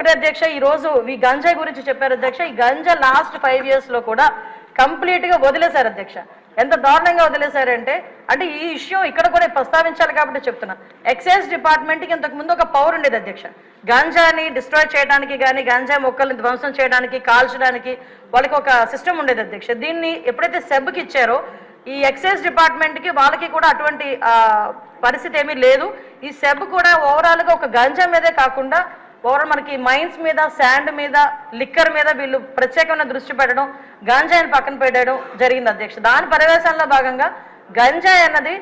ఒకటే అధ్యక్ష, ఈ రోజు ఈ గంజాయి గురించి చెప్పారు అధ్యక్ష. ఈ గంజా లాస్ట్ 5 years లో కూడా కంప్లీట్ గా వదిలేశారు అధ్యక్ష. ఎంత దారుణంగా వదిలేశారంటే, అంటే ఈ ఇష్యూ ఇక్కడ కూడా ప్రస్తావించాలి కాబట్టి చెప్తున్నా. ఎక్సైజ్ డిపార్ట్మెంట్కి ఇంతకు ముందు ఒక పవర్ ఉండేది అధ్యక్ష. గాంజాని డిస్ట్రాయ్ చేయడానికి కానీ, గాంజా మొక్కల్ని ధ్వంసం చేయడానికి, కాల్చడానికి వాళ్ళకి ఒక సిస్టమ్ ఉండేది అధ్యక్ష. దీన్ని ఎప్పుడైతే సెబ్కి ఇచ్చారో ఈ ఎక్సైజ్ డిపార్ట్మెంట్కి వాళ్ళకి కూడా అటువంటి పరిస్థితి ఏమీ లేదు. ఈ సెబ్ కూడా ఓవరాల్గా ఒక గంజా మీదే కాకుండా ఓవరాల్ మనకి మైన్స్ మీద, శాండ్ మీద, లిక్కర్ మీద వీళ్ళు ప్రత్యేకమైన దృష్టి పెట్టడం, గంజాయిని పక్కన పెట్టడం జరిగింది అధ్యక్ష. దాని పర్యవేక్షణలో భాగంగా గంజాయి అన్నది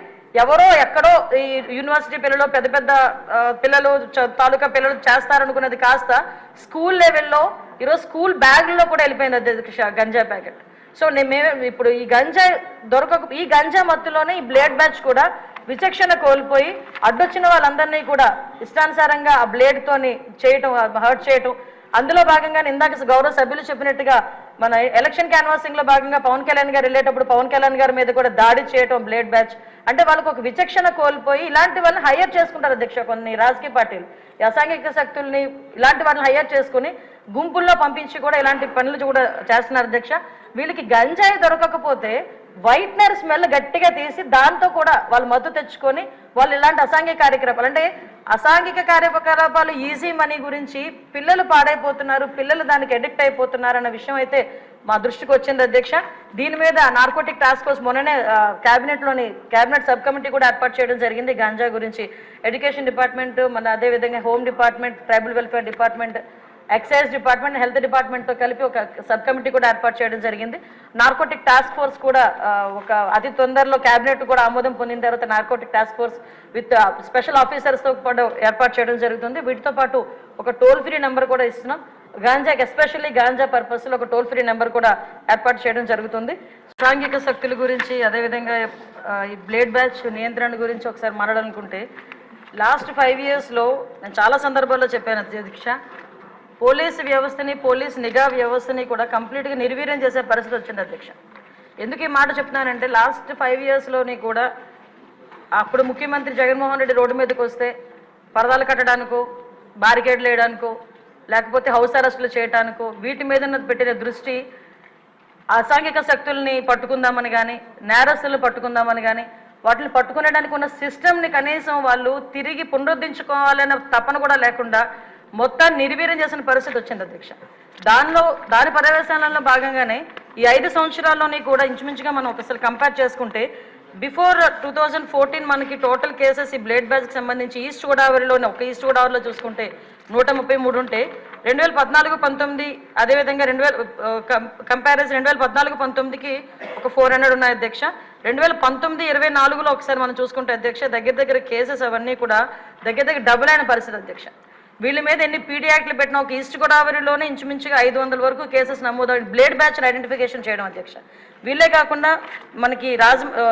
ఎవరో ఎక్కడో ఈ యూనివర్సిటీ పిల్లలు, పెద్ద పెద్ద పిల్లలు, తాలూకా పిల్లలు చేస్తారనుకున్నది కాస్త స్కూల్ లెవెల్లో ఈరోజు స్కూల్ బ్యాగ్లో కూడా వెళ్ళిపోయింది అధ్యక్ష గంజాయి ప్యాకెట్. సో మేము ఇప్పుడు ఈ గంజాయి ఈ గంజా మత్తులోనే ఈ బ్లేడ్ బ్యాచ్ కూడా విచక్షణ కోల్పోయి అడ్డొచ్చిన వాళ్ళందరినీ కూడా ఇష్టానుసారంగా ఆ బ్లేడ్తోని చేయటం, హర్ట్ చేయటం. అందులో భాగంగానే ఇందాక గౌరవ సభ్యులు చెప్పినట్టుగా మన ఎలక్షన్ క్యాన్వాసింగ్ లో భాగంగా పవన్ కళ్యాణ్ గారు వెళ్ళేటప్పుడు పవన్ కళ్యాణ్ గారి మీద కూడా దాడి చేయటం బ్లేడ్ బ్యాచ్. అంటే వాళ్ళకు ఒక విచక్షణ కోల్పోయి ఇలాంటి వాళ్ళని హైయర్ చేసుకుంటారు అధ్యక్ష. కొన్ని రాజకీయ పార్టీలు ఈ అసాంఘిక శక్తుల్ని ఇలాంటి వాళ్ళని హైయర్ చేసుకుని గుంపుల్లో పంపించి కూడా ఇలాంటి పనులు కూడా చేస్తున్నారు అధ్యక్ష. వీళ్ళకి గంజాయి దొరకకపోతే వైట్నర్ స్మెల్ గట్టిగా తీసి దాంతో కూడా వాళ్ళు మద్దతు తెచ్చుకొని వాళ్ళు ఇలాంటి అసాంఘిక కార్యకలాపాలు, అంటే అసాంఘిక కార్యకలాపాలు ఈజీ మనీ గురించి పిల్లలు పాడైపోతున్నారు, పిల్లలు దానికి అడిక్ట్ అయిపోతున్నారు అన్న విషయం అయితే మా దృష్టికి వచ్చింది అధ్యక్ష. దీని మీద నార్కోటిక్ టాస్క్ ఫోర్స్ మొన్ననే క్యాబినెట్ సబ్ కమిటీ కూడా ఏర్పాటు చేయడం జరిగింది. గంజా గురించి ఎడ్యుకేషన్ డిపార్ట్మెంట్, మన అదేవిధంగా home department, tribal welfare department, excise department, health డిపార్ట్మెంట్తో కలిపి ఒక సబ్ కమిటీ కూడా ఏర్పాటు చేయడం జరిగింది. నార్కోటిక్ టాస్క్ ఫోర్స్ కూడా ఒక అతి తొందరలో క్యాబినెట్ కూడా ఆమోదం పొందిన తర్వాత narcotic task force with special ఆఫీసర్స్తో కూడా ఏర్పాటు చేయడం జరుగుతుంది. వీటితో పాటు ఒక టోల్ ఫ్రీ నెంబర్ కూడా ఇస్తున్నాం. గాంజాకి ఎస్పెషల్లీ గాంజా పర్పస్లో ఒక టోల్ ఫ్రీ నెంబర్ కూడా ఏర్పాటు చేయడం జరుగుతుంది. సాంఘిక శక్తుల గురించి, అదేవిధంగా ఈ బ్లేడ్ బ్యాచ్ నియంత్రణ గురించి ఒకసారి మాట్లాడాలనుకుంటే, లాస్ట్ 5 yearsలో నేను చాలా సందర్భాల్లో చెప్పాను అధ్యక్ష, పోలీసు వ్యవస్థని, పోలీస్ నిఘా వ్యవస్థని కూడా కంప్లీట్గా నిర్వీర్యం చేసే పరిస్థితి వచ్చింది అధ్యక్ష. ఎందుకు ఈ మాట చెప్తున్నానంటే, లాస్ట్ 5 yearsలోని కూడా అప్పుడు ముఖ్యమంత్రి జగన్మోహన్ రెడ్డి రోడ్డు మీదకి వస్తే పరదాలు కట్టడానికో, బారికేడ్లు వేయడానికో, లేకపోతే హౌస్ అరెస్టులు చేయడానికో వీటి మీద పెట్టిన దృష్టి అసాంఘిక శక్తుల్ని పట్టుకుందామని కానీ, నేరస్తులను పట్టుకుందామని కానీ, వాటిని పట్టుకునేడానికి ఉన్న సిస్టమ్ని కనీసం వాళ్ళు తిరిగి పునరుద్ధరించుకోవాలనే తపన కూడా లేకుండా మొత్తాన్ని నిర్వీర్యం చేసిన పరిస్థితి వచ్చింది అధ్యక్ష. దాని పర్యవేక్షణలో భాగంగానే ఈ 5 సంవత్సరాల్లోని కూడా ఇంచుమించుగా మనం ఒకసారి కంపేర్ చేసుకుంటే, బిఫోర్ 2014 మనకి టోటల్ కేసెస్ ఈ బ్లేడ్ బ్యాచ్కి సంబంధించి ఈస్ట్ గోదావరిలోనే ఒక ఈస్ట్ గోదావరిలో చూసుకుంటే 133 ఉంటే, 2014-19 అదేవిధంగా 2014-19కి ఒక 400 ఉన్నాయి అధ్యక్ష. 2019-24లో ఒకసారి మనం చూసుకుంటే అధ్యక్ష, దగ్గర కేసెస్ అవన్నీ కూడా దగ్గర డబుల్ అయిన పరిస్థితి అధ్యక్ష. వీళ్ళ మీద ఎన్ని పీడీ యాక్ట్లు పెట్టినా ఒక ఈస్ట్ గోదావరిలోనే ఇంచుమించుగా 500 వరకు కేసెస్ నమోదవుతాయి బ్లేడ్ బ్యాచ్ని ఐడెంటిఫికేషన్ చేయడం అధ్యక్ష. వీళ్ళే కాకుండా మనకి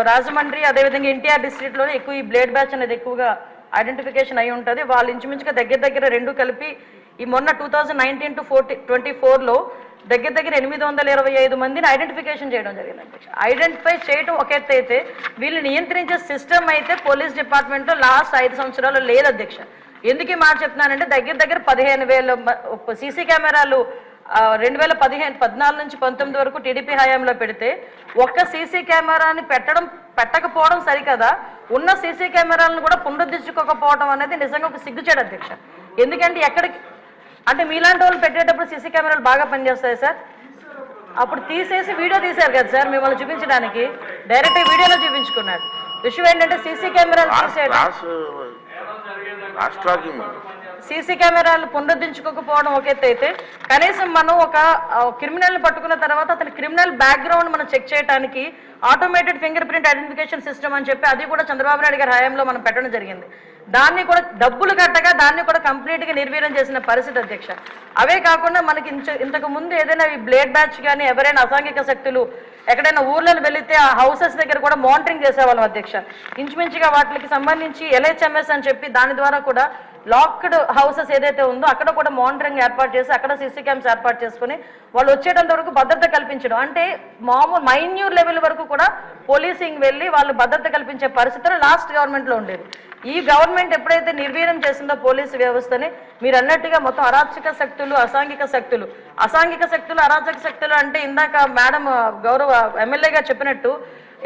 రాజమండ్రి అదేవిధంగా ఎన్టీఆర్ డిస్ట్రిక్ట్లోనే ఎక్కువ ఈ బ్లేడ్ బ్యాచ్ అనేది ఎక్కువగా ఐడెంటిఫికేషన్ అయి ఉంటుంది. వాళ్ళు ఇంచుమించుగా దగ్గర రెండు కలిపి ఈ మొన్న 2019-24లో దగ్గర 825 మందిని ఐడెంటిఫికేషన్ చేయడం జరిగింది అధ్యక్ష. ఐడెంటిఫై చేయడం ఒక ఎత్తు అయితే, వీళ్ళు నియంత్రించే సిస్టమ్ అయితే పోలీస్ డిపార్ట్మెంట్లో లాస్ట్ 5 సంవత్సరాలు లేదు అధ్యక్ష. ఎందుకు ఈ మాట చెప్తున్నానంటే, దగ్గర 15,000 సీసీ కెమెరాలు 2014 నుంచి 19 వరకు టీడీపీ హయాంలో పెడితే ఒక్క సీసీ కెమెరాని పెట్టకపోవడం సరికదా, ఉన్న సీసీ కెమెరాలను కూడా పునరుద్ధరించుకోకపోవడం అనేది నిజంగా ఒక సిగ్గుచేడు అధ్యక్ష. ఎందుకంటే అంటే మీలాంటి వాళ్ళు పెట్టేటప్పుడు సీసీ కెమెరాలు బాగా పనిచేస్తాయి సార్. అప్పుడు తీసేసి వీడియో తీశారు కదా సార్, మిమ్మల్ని చూపించడానికి డైరెక్ట్ వీడియోలో చూపించుకున్నాడు. విషయం ఏంటంటే సీసీ కెమెరాలు తీసేయడం, సీసీ కెమెరాలు పునరుద్ధరించుకోకపోవడం ఒక ఎత్తు అయితే, కనీసం మనం ఒక క్రిమినల్ని పట్టుకున్న తర్వాత అతని క్రిమినల్ బ్యాక్గ్రౌండ్ మనం చెక్ చేయడానికి automated finger print identification system అని చెప్పి అది కూడా చంద్రబాబు నాయుడు గారి హయాంలో మనం పెట్టడం జరిగింది. దాన్ని కూడా డబ్బులు కట్టగా దాన్ని కూడా కంప్లీట్గా నిర్వీర్యం చేసిన పరిస్థితి అధ్యక్ష. అవే కాకుండా మనకి ఇంతకు ముందు ఏదైనా ఈ బ్లేడ్ బ్యాచ్ కానీ ఎవరైనా అసాంఘిక శక్తులు ఎక్కడైనా ఊర్లను వెళితే ఆ హౌసెస్ దగ్గర కూడా మానిటరింగ్ చేసేవాళ్ళం అధ్యక్ష. ఇంచుమించుగా వాటికి సంబంధించి LHMS అని చెప్పి దాని ద్వారా కూడా లాక్డ్ హౌసెస్ ఏదైతే ఉందో అక్కడ కూడా మానిటరింగ్ ఏర్పాటు చేసి అక్కడ సీసీ క్యామ్స్ ఏర్పాటు చేసుకుని వాళ్ళు వచ్చేటంత వరకు భద్రత కల్పించడం, అంటే మామూలు మైన్యూర్ లెవెల్ వరకు కూడా పోలీసింగ్ వెళ్ళి వాళ్ళు భద్రత కల్పించే పరిస్థితులు లాస్ట్ గవర్నమెంట్లో ఉండేది. ఈ గవర్నమెంట్ ఎప్పుడైతే నిర్వీర్యం చేసిందో పోలీసు వ్యవస్థని, మీరు అన్నట్టుగా మొత్తం అరాచక శక్తులు, అసాంఘిక శక్తులు అరాచక శక్తులు అంటే ఇందాక మేడం గౌరవ ఎమ్మెల్యేగా చెప్పినట్టు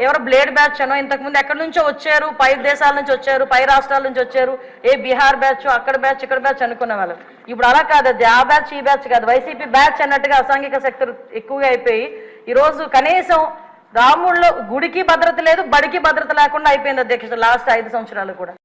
ఎవరో బ్లేడ్ బ్యాచ్ అనో, ఇంతకుముందు ఎక్కడి నుంచో వచ్చారు, పై దేశాల నుంచి వచ్చారు, పై రాష్ట్రాల నుంచి వచ్చారు, ఏ బీహార్ బ్యాచ్, అక్కడ బ్యాచ్, ఇక్కడ బ్యాచ్ అనుకునే వాళ్ళు. ఇప్పుడు అలా కాదు, అది ఆ బ్యాచ్ ఈ బ్యాచ్ కాదు, వైసీపీ బ్యాచ్ అన్నట్టుగా అసాంఘిక శక్తులు ఎక్కువగా అయిపోయి ఈరోజు కనీసం రాముళ్ళో గుడికి భద్రత లేదు, బడికి భద్రత లేకుండా అయిపోయింది అధ్యక్ష లాస్ట్ 5 సంవత్సరాలు కూడా.